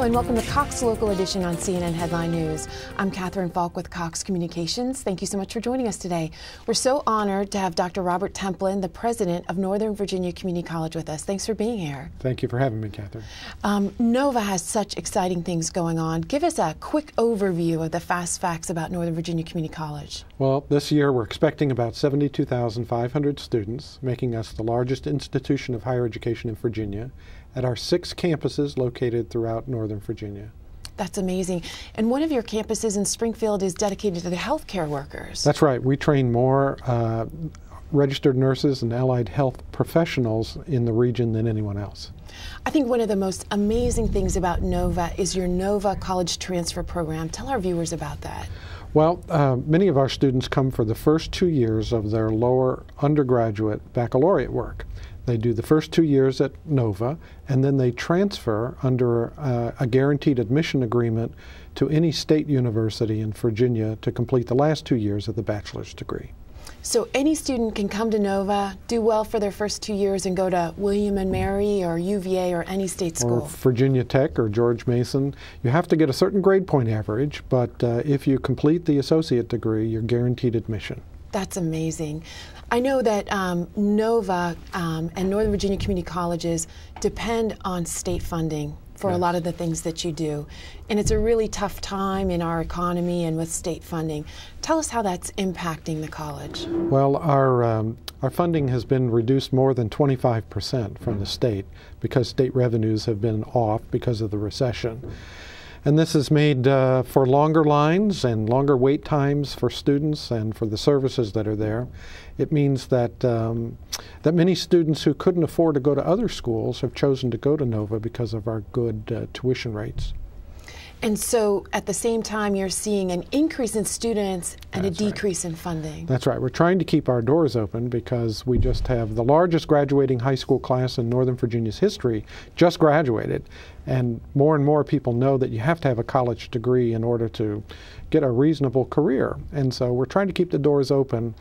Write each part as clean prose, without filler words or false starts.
and welcome to Cox Local Edition on CNN Headline News. I'm Catherine Falk with Cox Communications. Thank you so much for joining us today. We're so honored to have Dr. Robert Templin, the president of Northern Virginia Community College, with us. Thanks for being here. Thank you for having me, Catherine. NOVA has such exciting things going on. Give us a quick overview of the fast facts about Northern Virginia Community College. Well, this year we're expecting about 72,500 students, making us the largest institution of higher education in Virginia at our 6 campuses located throughout Northern Virginia. That's amazing. And one of your campuses in Springfield is dedicated to the healthcare workers. That's right. We train more registered nurses and allied health professionals in the region than anyone else. I think one of the most amazing things about NOVA is your NOVA College Transfer Program. Tell our viewers about that. Well, many of our students come for the first 2 years of their lower undergraduate baccalaureate work. They do the first 2 years at NOVA, and then they transfer under a guaranteed admission agreement to any state university in Virginia to complete the last 2 years of the bachelor's degree. So any student can come to NOVA, do well for their first 2 years, and go to William & Mary or UVA or any state school? Or Virginia Tech or George Mason. You have to get a certain grade point average, but if you complete the associate degree, you're guaranteed admission. That's amazing. I know that NOVA and Northern Virginia Community Colleges depend on state funding for a lot of the things that you do. And it's a really tough time in our economy and with state funding. Tell us how that's impacting the college. Well, our funding has been reduced more than 25% from the state because state revenues have been off because of the recession. And this has made for longer lines and longer wait times for students and for the services that are there. It means that that many students who couldn't afford to go to other schools have chosen to go to NOVA because of our good tuition rates. And so at the same time, you're seeing an increase in students and a decrease in funding. That's right. We're trying to keep our doors open because we just have the largest graduating high school class in Northern Virginia's history just graduated. And more people know that you have to have a college degree in order to get a reasonable career. And so we're trying to keep the doors open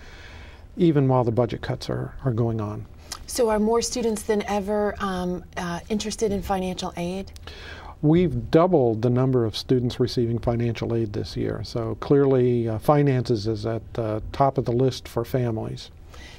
even while the budget cuts are going on. So are more students than ever interested in financial aid? We've doubled the number of students receiving financial aid this year. So clearly finances is at the top of the list for families.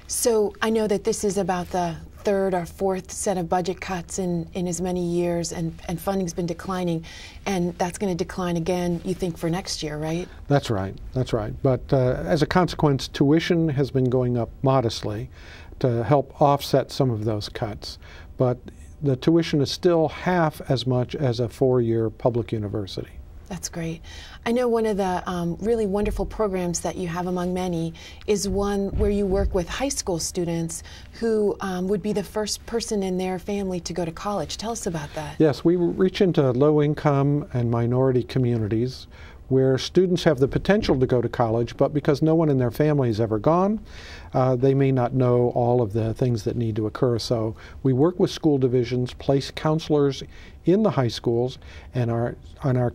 So I know that this is about the third or fourth set of budget cuts in as many years, and funding's been declining, and that's going to decline again, you think, for next year, right? That's right. That's right. But as a consequence, tuition has been going up modestly to help offset some of those cuts. But the tuition is still half as much as a 4-year public university. That's great. I know one of the really wonderful programs that you have among many is one where you work with high school students who would be the first person in their family to go to college. Tell us about that. Yes, we reach into low-income and minority communities where students have the potential to go to college, but because no one in their family has ever gone, they may not know all of the things that need to occur. So we work with school divisions, place counselors in the high schools, and our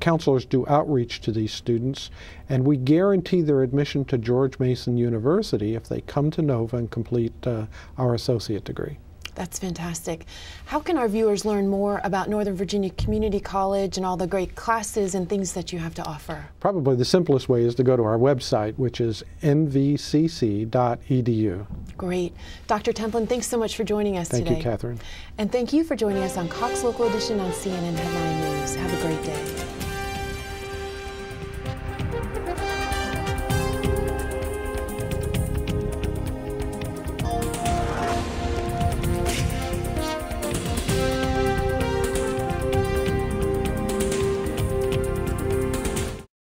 counselors do outreach to these students, and we guarantee their admission to George Mason University if they come to NOVA and complete our associate degree. That's fantastic. How can our viewers learn more about Northern Virginia Community College and all the great classes and things that you have to offer? Probably the simplest way is to go to our website, which is nvcc.edu. Great. Dr. Templin, thanks so much for joining us today. Thank you, Catherine. And thank you for joining us on Cox Local Edition on CNN Headline News. Have a great day.